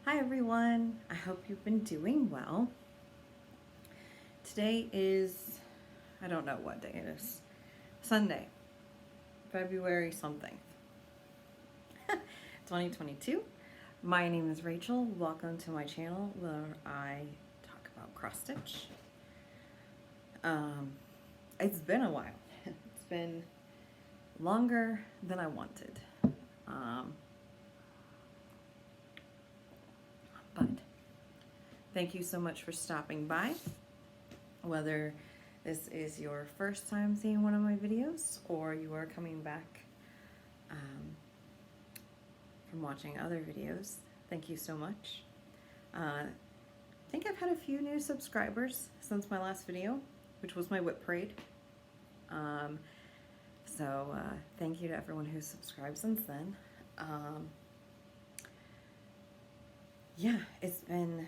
Hi everyone, I hope you've been doing well. Today is, I don't know what day it is, Sunday, February something, 2022. My name is Rachel. Welcome to my channel where I talk about cross stitch. It's been a while. It's been longer than I wanted. But thank you so much for stopping by. Whether this is your first time seeing one of my videos or you are coming back from watching other videos, thank you so much. I think I've had a few new subscribers since my last video, which was my whip parade. So thank you to everyone who's subscribed since then. Yeah, it's been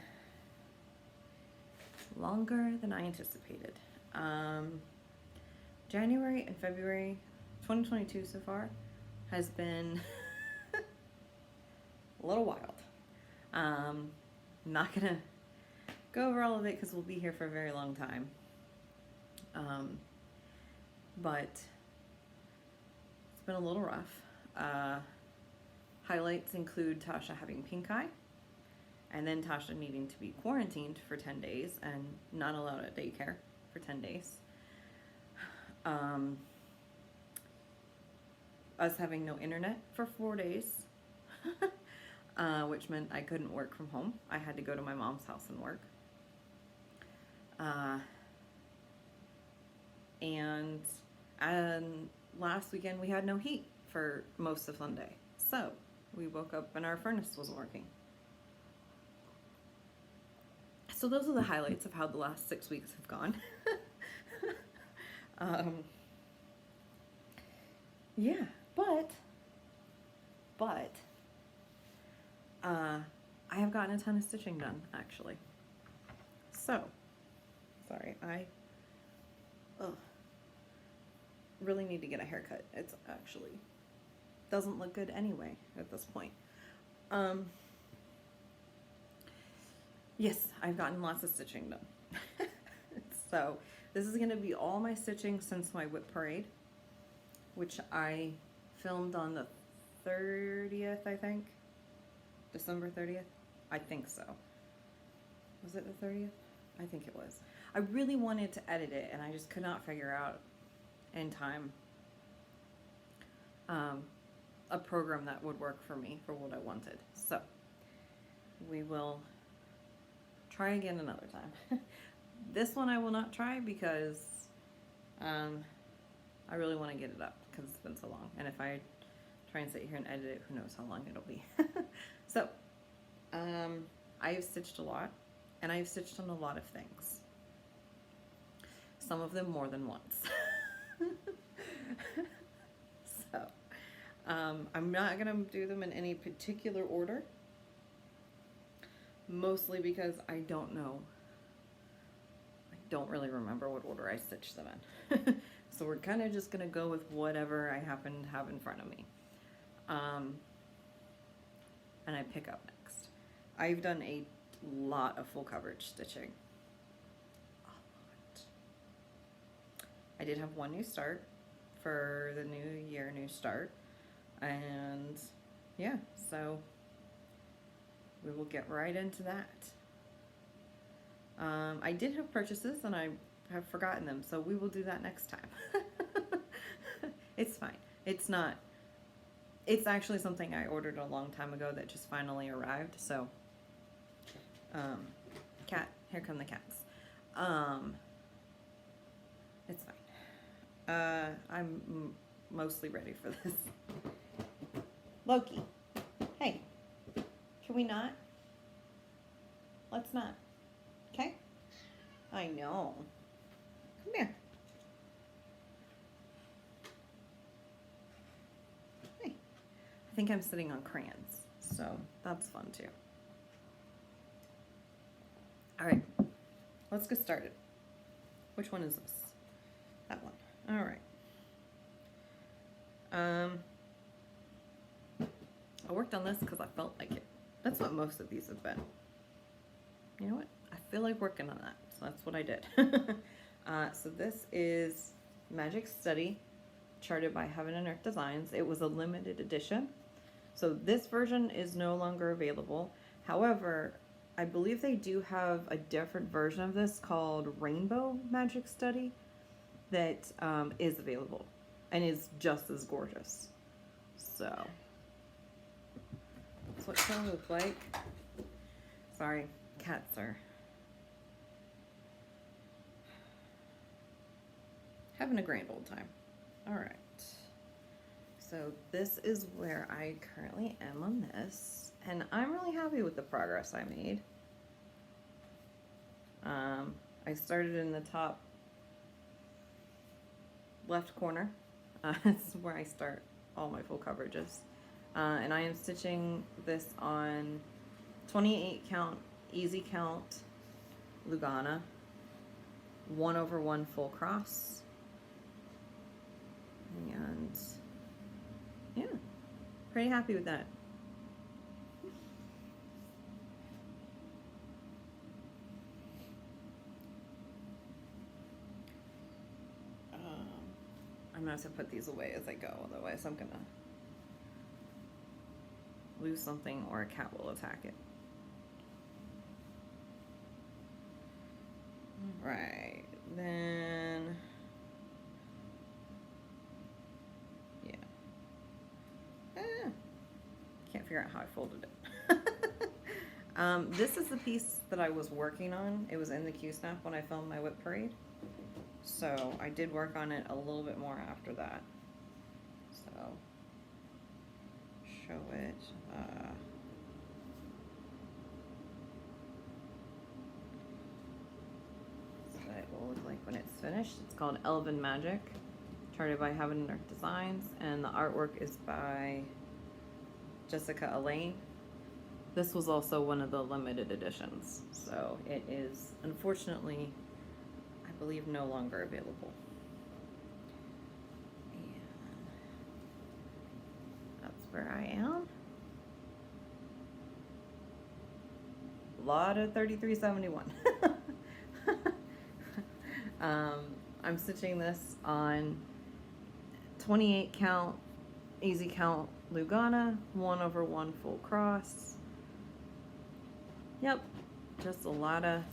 longer than I anticipated. January and February 2022 so far has been a little wild. I'm not gonna go over all of it because we'll be here for a very long time. But it's been a little rough. Highlights include Tasha having pink eye, and then Tasha needing to be quarantined for 10 days and not allowed at daycare for 10 days. Us having no internet for 4 days, which meant I couldn't work from home. I had to go to my mom's house and work. And last weekend we had no heat for most of Sunday. So we woke up and our furnace wasn't working. So those are the highlights of how the last 6 weeks have gone. Yeah, but I have gotten a ton of stitching done, actually. So, sorry, I really need to get a haircut. It's actually doesn't look good anyway at this point. Yes, I've gotten lots of stitching done. So this is going to be all my stitching since my whip parade, which I filmed on the 30th, I think. December 30th? I think so. Was it the 30th? I think it was. I really wanted to edit it and I just could not figure out in time a program that would work for me for what I wanted. So we will try again another time. This one I will not try because I really want to get it up because it's been so long. And if I try and sit here and edit it, who knows how long it'll be. So I've stitched a lot and I've stitched on a lot of things. Some of them more than once. So I'm not going to do them in any particular order. Mostly because I don't know. I don't really remember what order I stitched them in. So we're kind of just going to go with whatever I happen to have in front of me. And I pick up next. I've done a lot of full coverage stitching. A lot. I did have one new start for the new year, new start. And yeah, so we will get right into that. I did have purchases and I have forgotten them, so we will do that next time. It's fine. It's not. It's actually something I ordered a long time ago that just finally arrived, so. Cat, here come the cats. It's fine. I'm mostly ready for this. Loki, hey. Can we not? Let's not. Okay? I know. Come here. Hey. I think I'm sitting on crayons, so that's fun too. All right. Let's get started. Which one is this? That one. All right. I worked on this because I felt like it. That's what most of these have been. You know what? I feel like working on that, so that's what I did. So this is Magic Study, charted by Heaven and Earth Designs. It was a limited edition. So this version is no longer available. However, I believe they do have a different version of this called Rainbow Magic Study that is available and is just as gorgeous. So that's what it's gonna look like. Sorry, cats are having a grand old time. All right. So this is where I currently am on this, and I'm really happy with the progress I made. I started in the top left corner. This is where I start all my full coverages. And I am stitching this on 28 count, easy count, Lugana, 1/1 full cross, and yeah, pretty happy with that. I'm gonna have to put these away as I go, otherwise I'm gonna lose something or a cat will attack it. Right, then, yeah. Can't figure out how I folded it. This is the piece that I was working on. It was in the Q-snap when I filmed my whip parade. So I did work on it a little bit more after that. So, show it. So that it will look like when it's finished. It's called Elven Magic, charted by Heaven and Earth Designs, and the artwork is by Jessica Elaine. This was also one of the limited editions, so it is unfortunately, I believe, no longer available. And that's where I am. A lot of 3371. I'm stitching this on 28 count, easy count Lugana, 1/1 full cross. Yep, just a lot of,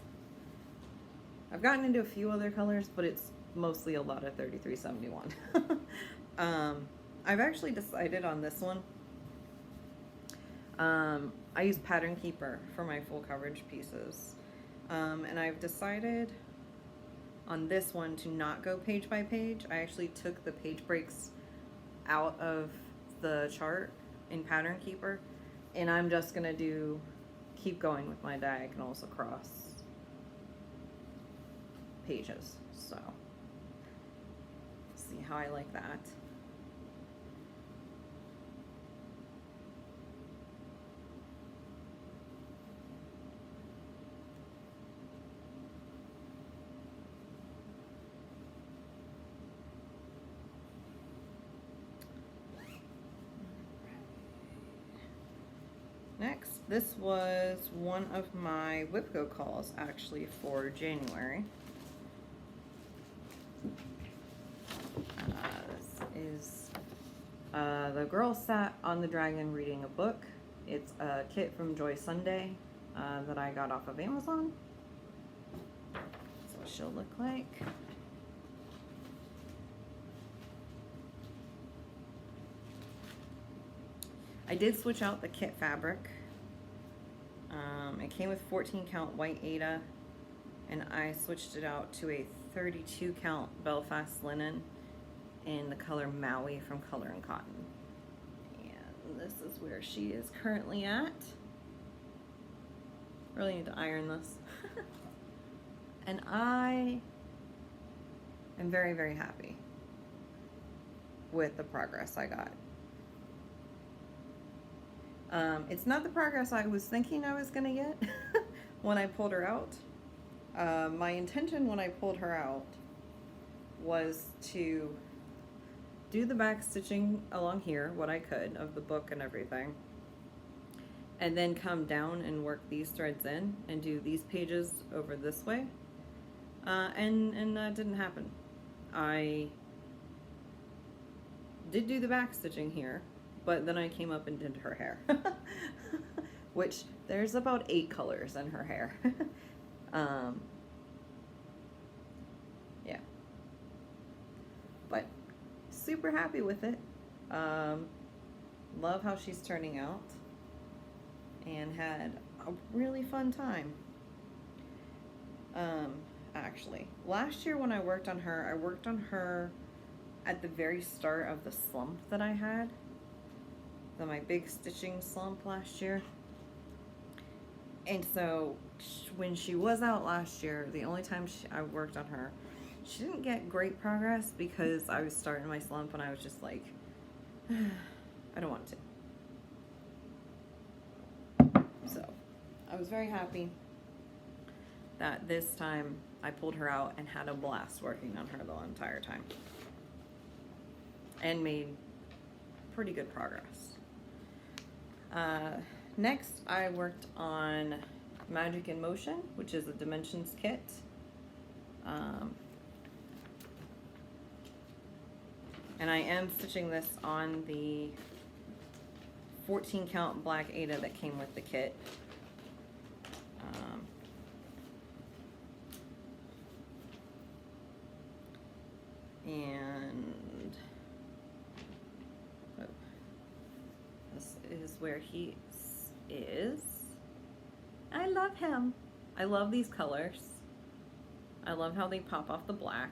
I've gotten into a few other colors, but it's mostly a lot of 3371. I've actually decided on this one. I use Pattern Keeper for my full coverage pieces. And I've decided on this one to not go page by page. I actually took the page breaks out of the chart in Pattern Keeper, and I'm just gonna keep going with my diagonals across pages. So see how I like that. Next, this was one of my WIPCO calls actually for January. This is the girl sat on the dragon reading a book. It's a kit from Joy Sunday that I got off of Amazon. That's what she'll look like. I did switch out the kit fabric. It came with 14 count white Aida, and I switched it out to a 32 count Belfast linen in the color Maui from Color and Cotton. And this is where she is currently at. Really need to iron this. And I am very, very happy with the progress I got. It's not the progress I was thinking I was gonna get when I pulled her out. My intention when I pulled her out was to do the back stitching along here, what I could, of the book and everything, and then come down and work these threads in and do these pages over this way. And that didn't happen. I did do the back stitching here, but then I came up and did her hair. Which, there's about 8 colors in her hair. Yeah. But, super happy with it. Love how she's turning out. And had a really fun time. Actually, last year when I worked on her at the very start of the slump that I had. My big stitching slump last year. And so when she was out last year, the only time I worked on her, she didn't get great progress because I was starting my slump and I was just like, I don't want to. So I was very happy that this time I pulled her out and had a blast working on her the entire time. And made pretty good progress. Next, I worked on Magic in Motion, which is a Dimensions kit. And I am stitching this on the 14 count black Aida that came with the kit. And this is where he is. I love him. I love these colors. I love how they pop off the black.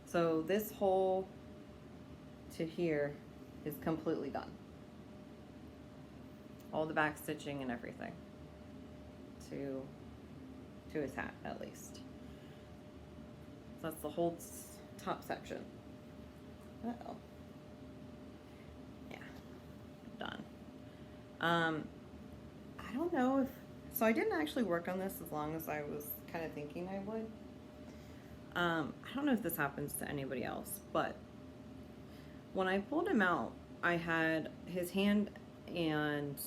So this whole to here is completely done. All the back stitching and everything to his hat, at least. So that's the whole top section. Uh-oh. Yeah, done. I don't know if, so I didn't actually work on this as long as I was kind of thinking I would. I don't know if this happens to anybody else, but when I pulled him out, I had his hand and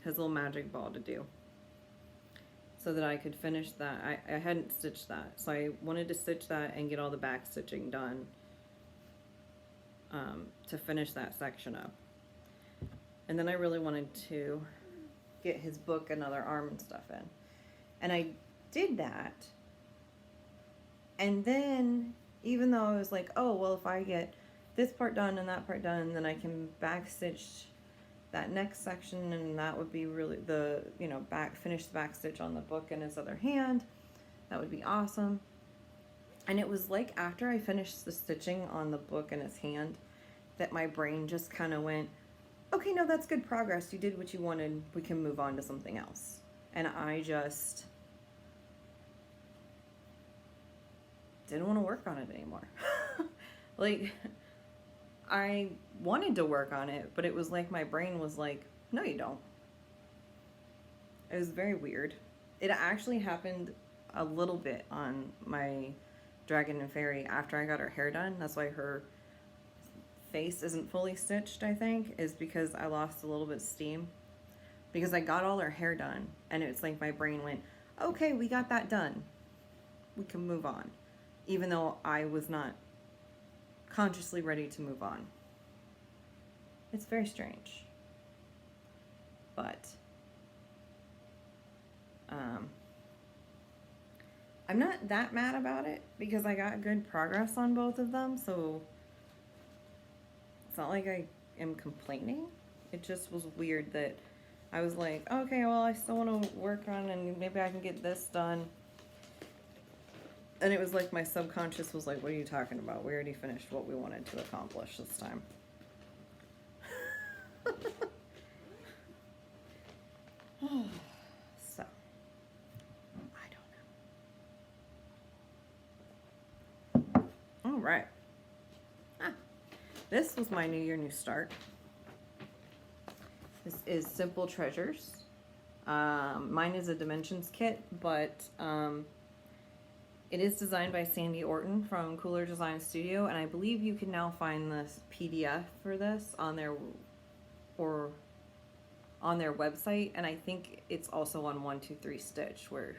his little magic ball to do so that I could finish that. I hadn't stitched that, so I wanted to stitch that and get all the back stitching done to finish that section up. And then I really wanted to get his book and other arm and stuff in. And I did that. And then, even though I was like, oh, well, if I get this part done and that part done, then I can back stitch that next section, and that would be really the, you know, finish the back stitch on the book in his other hand. That would be awesome. And it was like after I finished the stitching on the book in his hand that my brain just kind of went, okay, no, that's good progress. You did what you wanted. We can move on to something else. And I just didn't want to work on it anymore. Like, I wanted to work on it, but it was like my brain was like, no, you don't. It was very weird. It actually happened a little bit on my Dragon and Fairy after I got her hair done. That's why her face isn't fully stitched, I think, is because I lost a little bit of steam. Because I got all her hair done, and it's like my brain went, okay, we got that done. We can move on. Even though I was not consciously ready to move on. It's very strange. But I'm not that mad about it because I got good progress on both of them, so it's not like I am complaining. It just was weird that I was like, okay, well, I still want to work on and maybe I can get this done. And it was like my subconscious was like, what are you talking about? We already finished what we wanted to accomplish this time. So, I don't know. All right. This was my New Year, New Start. This is Simple Treasures. Mine is a Dimensions kit, but it is designed by Sandy Orton from Cooler Design Studio, and I believe you can now find this PDF for this on their or on their website, and I think it's also on 123 Stitch, where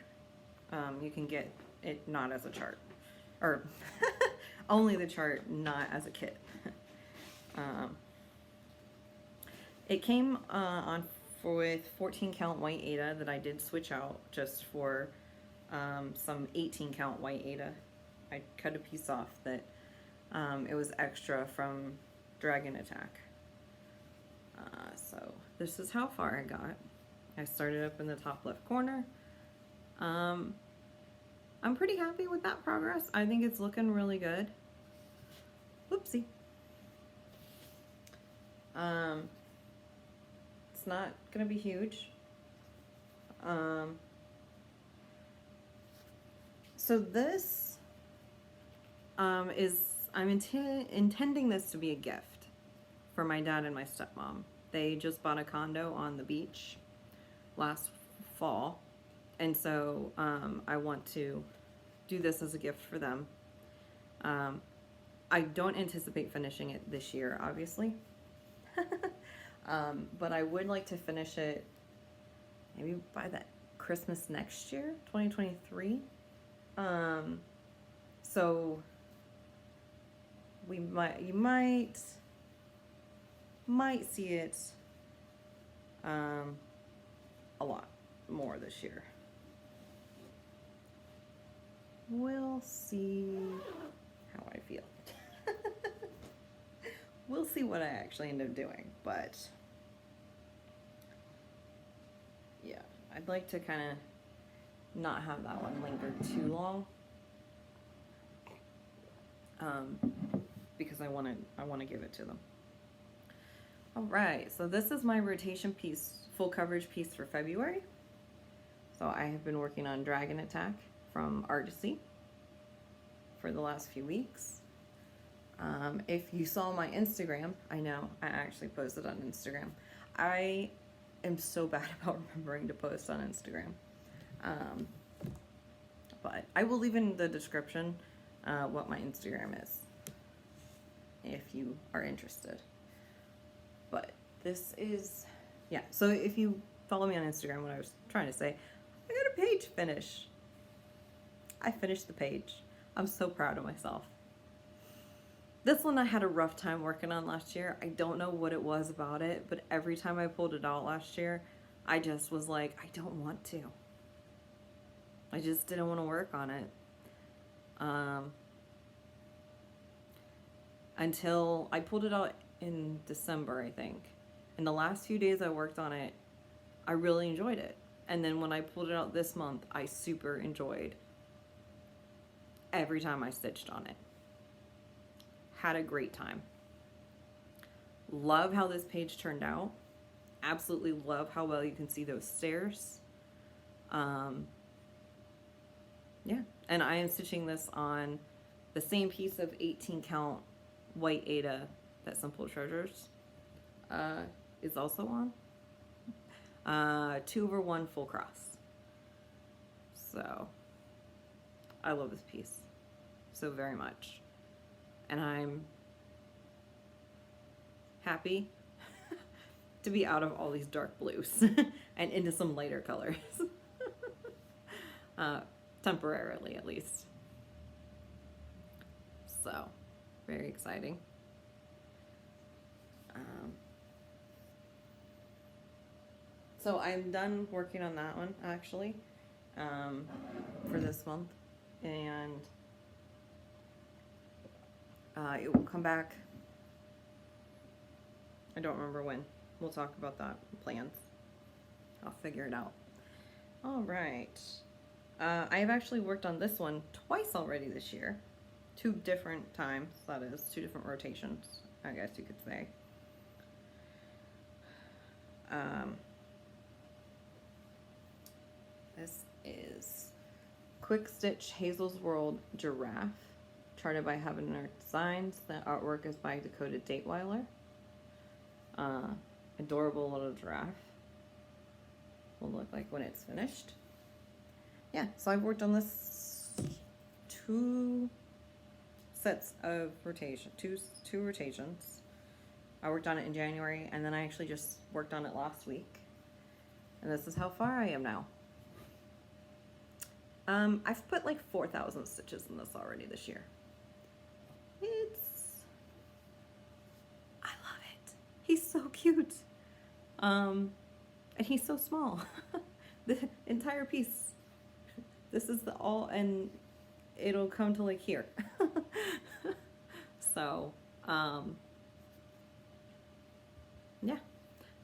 you can get it not as a chart, or only the chart, not as a kit. It came with 14 count white Aida that I did switch out just for some 18 count white Aida. I cut a piece off that it was extra from Dragon Attack. So this is how far I got. I started up in the top left corner. I'm pretty happy with that progress. I think it's looking really good. Whoopsie. It's not gonna be huge. So this I'm intending this to be a gift for my dad and my stepmom. They just bought a condo on the beach last fall, and so I want to do this as a gift for them. I don't anticipate finishing it this year, obviously, but I would like to finish it maybe by that Christmas next year, 2023. So you might see it a lot more this year. We'll see how I feel. We'll see what I actually end up doing, but yeah, I'd like to kind of not have that one linger too long, because I want to give it to them. All right, so this is my rotation piece, full coverage piece for February. So I have been working on Dragon Attack from Artisy for the last few weeks. If you saw my Instagram, I know I actually posted on Instagram. I am so bad about remembering to post on Instagram. But I will leave in the description what my Instagram is, if you are interested. But this is, yeah, so if you follow me on Instagram, what I was trying to say, I got a page finish. I finished the page. I'm so proud of myself. This one I had a rough time working on last year. I don't know what it was about it, but every time I pulled it out last year, I just was like, I don't want to. I just didn't want to work on it. Until I pulled it out in December, I think. And the last few days I worked on it, I really enjoyed it. And then when I pulled it out this month, I super enjoyed every time I stitched on it. Had a great time. Love how this page turned out. Absolutely love how well you can see those stairs. Yeah, and I am stitching this on the same piece of 18 count white Aida that Simple Treasures is also on. 2/1 full cross. So I love this piece so very much, and I'm happy to be out of all these dark blues and into some lighter colors. Temporarily, at least. So very exciting. So I'm done working on that one, actually, for this month, and it will come back. I don't remember when. We'll talk about that, plans. I'll figure it out. All right. I have actually worked on this one twice already this year. 2 different times, that is, 2 different rotations, I guess you could say. This is Quick Stitch Hazel's World Giraffe, charted by Heaven and Earth Designs. The artwork is by Dakota Dateweiler. Adorable little giraffe. Will look like when it's finished. Yeah, so I've worked on this 2 sets of rotation, two rotations. I worked on it in January, and then I actually just worked on it last week. And this is how far I am now. I've put like 4,000 stitches in this already this year. I love it. He's so cute. And he's so small. The entire piece. This is the all, and it'll come to like here. So, yeah.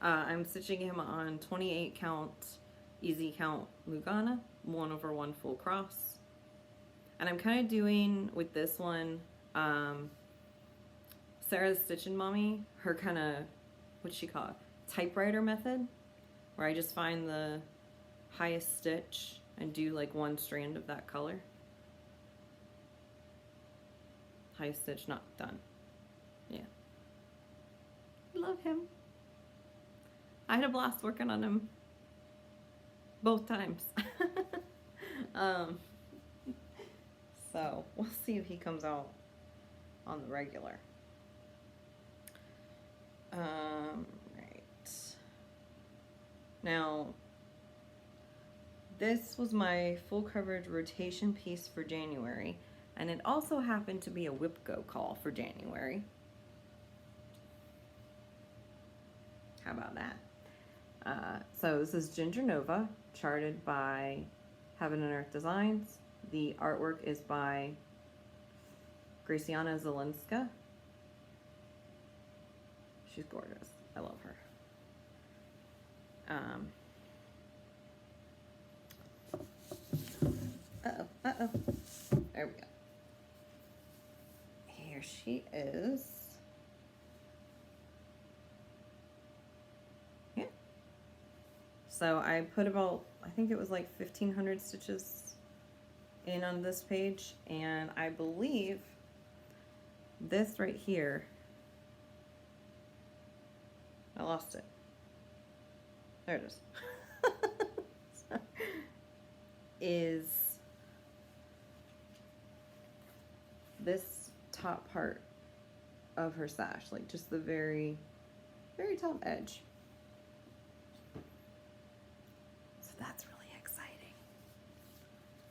I'm stitching him on 28 count, easy count Lugana, 1/1 full cross. And I'm kind of doing with this one, Sarah's Stitchin' Mommy, her kind of, what's she call it? Typewriter method, where I just find the highest stitch and do like one strand of that color. Highest stitch not done. Yeah. Love him. I had a blast working on him both times. So we'll see if he comes out on the regular. Right. Now, this was my full coverage rotation piece for January, and it also happened to be a whip go call for January. How about that? So this is Ginger Nova, charted by Heaven and Earth Designs. The artwork is by Graciana Zelenska. She's gorgeous. I love her. Uh-oh. There we go. Here she is. Yeah. So I put about, I think it was like 1,500 stitches in on this page, and I believe this right here, I lost it. There it is. Is this top part of her sash, like just the very, very top edge. So that's really exciting.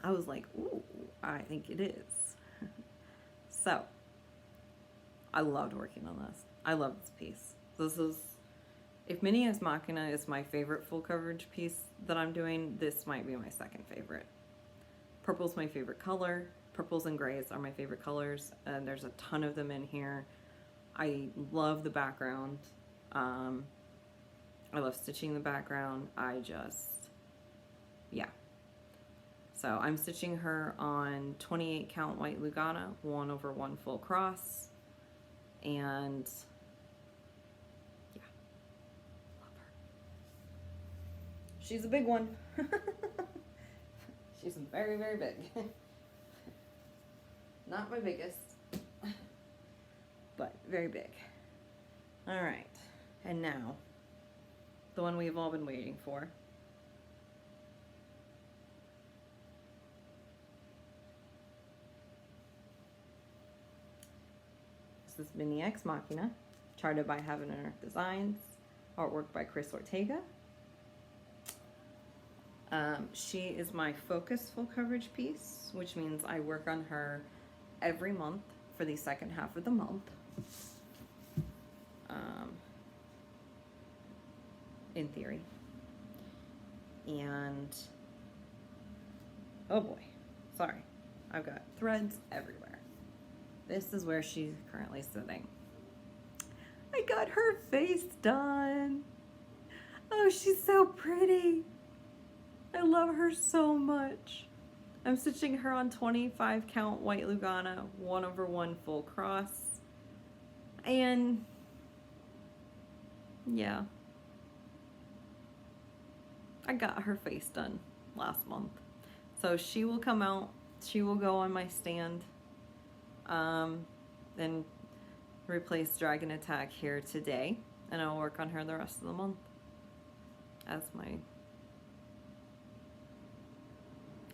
I was like, ooh, I think it is. So, I loved working on this. I love this piece. This is, if Mini Ex Machina is my favorite full coverage piece that I'm doing, this might be my second favorite. Purple's my favorite color. Purples and grays are my favorite colors, and there's a ton of them in here. I love the background. I love stitching the background. Yeah. So I'm stitching her on 28 count white Lugana, 1/1 full cross, and yeah, love her. She's a big one. She's very, very big. Not my biggest, but very big. All right, and now, the one we've all been waiting for. This is Mini Ex Machina, charted by Heaven and Earth Designs, artwork by Chris Ortega. She is my focus full coverage piece, which means I work on her every month for the second half of the month. In theory. And, oh boy, sorry. I've got threads everywhere. This is where she's currently sitting. I got her face done. Oh, she's so pretty. I love her so much. I'm stitching her on 25 count white Lugana, 1/1 full cross. And yeah, I got her face done last month. So she will come out, she will go on my stand, and replace Dragon Attack here today, and I'll work on her the rest of the month as my,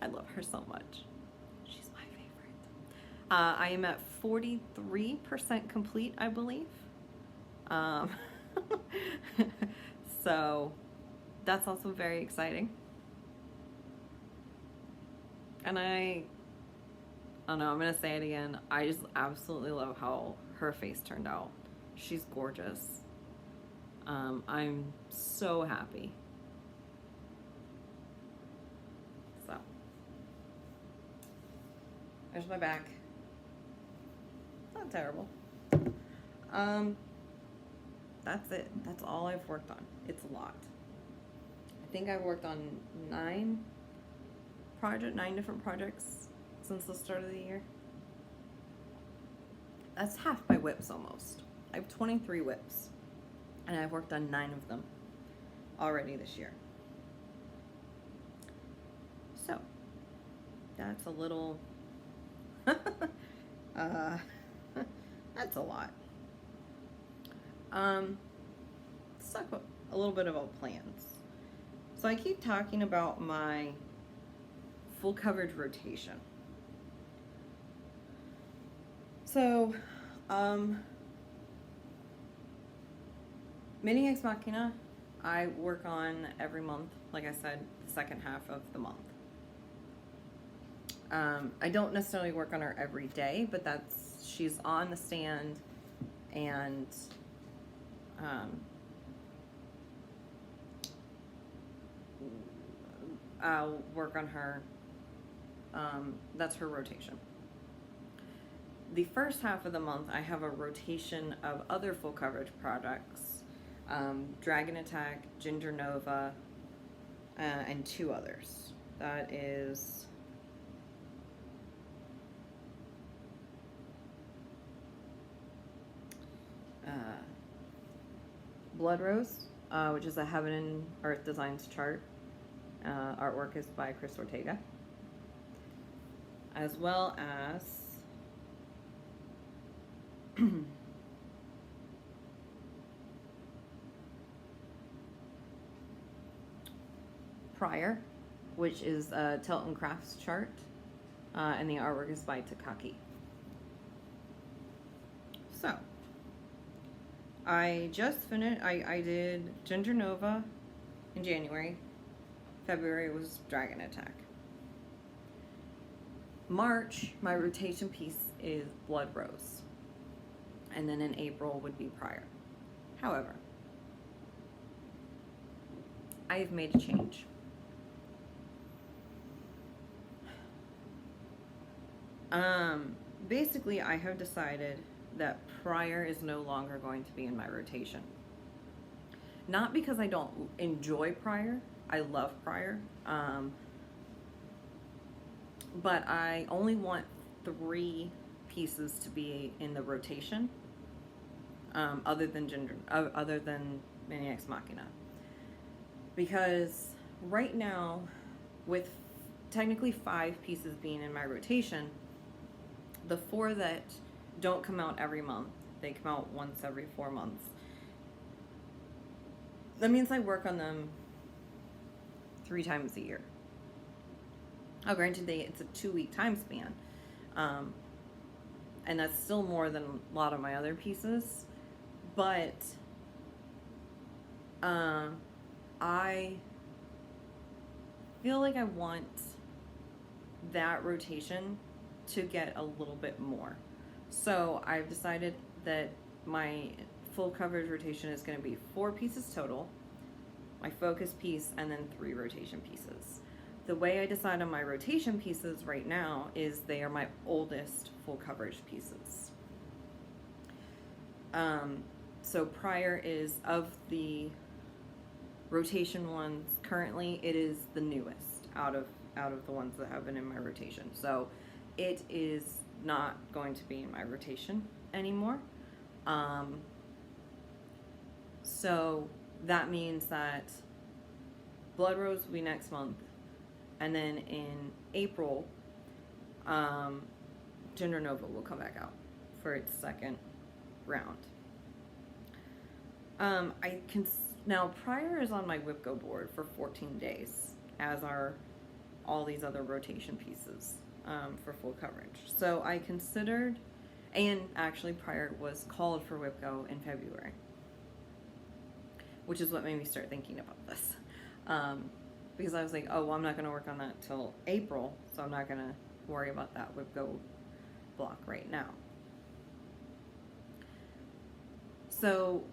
I love her so much. She's my favorite. I am at 43% complete, I believe. Um, so that's also very exciting. And I don't know, I'm gonna say it again. I just absolutely love how her face turned out. She's gorgeous. I'm so happy. So, there's my back. Not terrible. Um, that's it. That's all I've worked on. It's a lot. I think I've worked on 9 different projects since the start of the year. That's half my whips almost. I have 23 whips, and I've worked on 9 of them already this year. So, that's a little, that's a lot. Let's talk about a little bit about plans. So I keep talking about my full coverage rotation. So, Mini Ex Machina, I work on every month, like I said, the second half of the month. I don't necessarily work on her every day, but she's on the stand, and I'll work on her. That's her rotation. The first half of the month, I have a rotation of other full coverage products, Dragon Attack, Ginger Nova, and 2 others. That is Blood Rose, which is a Heaven and Earth Designs chart. Artwork is by Chris Ortega. As well as Prior, which is a Tilton Crafts chart, and the artwork is by Takaki. So, I just finished, I did Ginger Nova in January. February was Dragon Attack. March, my rotation piece is Blood Rose. And then in April would be Prior. However, I have made a change. Basically, I have decided that Prior is no longer going to be in my rotation. Not because I don't enjoy Prior. I love Prior. But I only want 3 pieces to be in the rotation, other than Mini Ex Machina. Because right now, with technically 5 pieces being in my rotation, the 4 that don't come out every month, they come out once every 4 months. That means I work on them 3 times a year. Oh, granted, it's a 2-week time span. And that's still more than a lot of my other pieces. But I feel like I want that rotation to get a little bit more. So I've decided that my full coverage rotation is going to be 4 pieces total, my focus piece, and then 3 rotation pieces. The way I decide on my rotation pieces right now is they are my oldest full coverage pieces. So Prior is, of the rotation ones currently, it is the newest out of the ones that have been in my rotation. So it is not going to be in my rotation anymore. So that means that Blood Rose will be next month. And then in April, Ginger Nova will come back out for its second round. Now Prior is on my WIPGO board for 14 days, as are all these other rotation pieces for full coverage. So I considered, and actually Prior was called for WIPGO in February. which is what made me start thinking about this. Because I was like, oh, well, I'm not going to work on that till April, so I'm not going to worry about that whip go block right now. So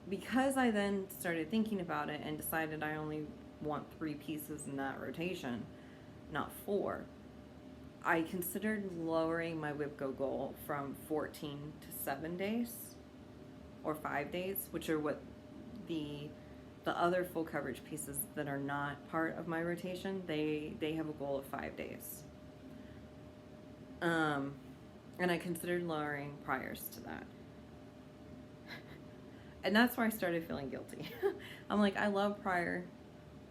because I then started thinking about it and decided I only want 3 pieces in that rotation, not 4, I considered lowering my whip go goal from 14 to 7 days or 5 days, which are what the other full coverage pieces that are not part of my rotation, they have a goal of 5 days. And I considered lowering priors to that. And that's where I started feeling guilty. I'm like, I love prior.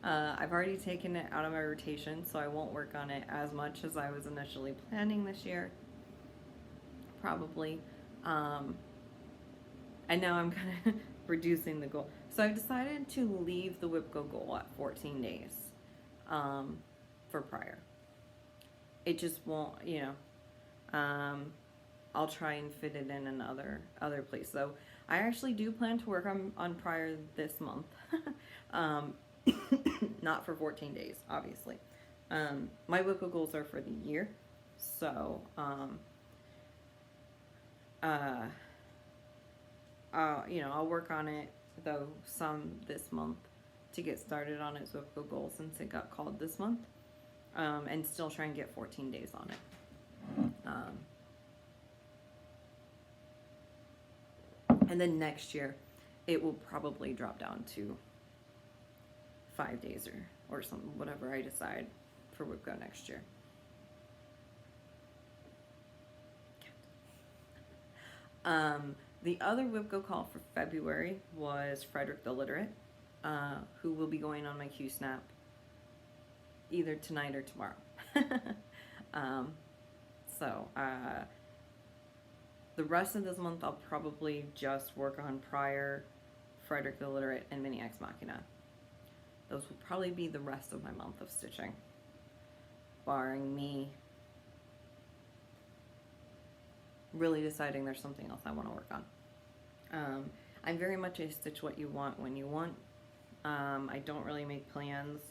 I've already taken it out of my rotation, so I won't work on it as much as I was initially planning this year. Probably. And now I'm kind of reducing the goal. So I've decided to leave the whip go goal at 14 days for prior. It just won't, you know, I'll try and fit it in another place. So I actually do plan to work on prior this month. Not for 14 days, obviously. My whip go goals are for the year. So, you know, I'll work on it, though, some this month to get started on its whip go goal since it got called this month. And still try and get 14 days on it. And then next year, it will probably drop down to 5 days or something, whatever I decide for whip go next year. The other whip go call for February was Frederick the Literate, who will be going on my Q-Snap either tonight or tomorrow. The rest of this month I'll probably just work on prior, Frederick the Literate, and Mini Ex Machina. Those will probably be the rest of my month of stitching, barring me really deciding there's something else I want to work on. I'm very much a stitch what you want when you want. I don't really make plans.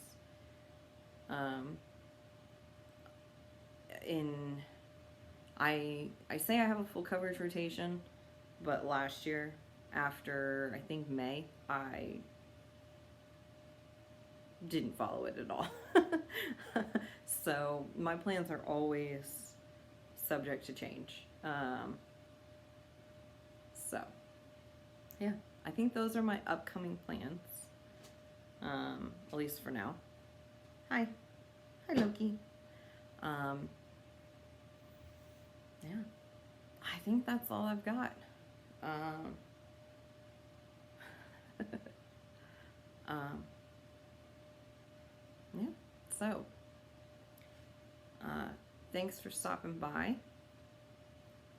I say I have a full coverage rotation, but last year, after I think May, I didn't follow it at all. So my plans are always subject to change. So yeah, I think those are my upcoming plans, at least for now. Hi Loki. Yeah, I think that's all I've got. Yeah, so thanks for stopping by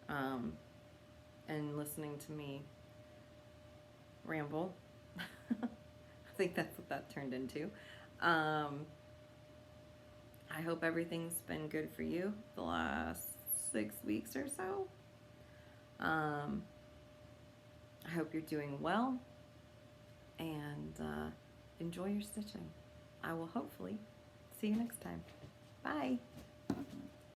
and listening to me ramble. I think that's what that turned into. I hope everything's been good for you the last 6 weeks or so. I hope you're doing well, and enjoy your stitching. I will hopefully see you next time. Bye.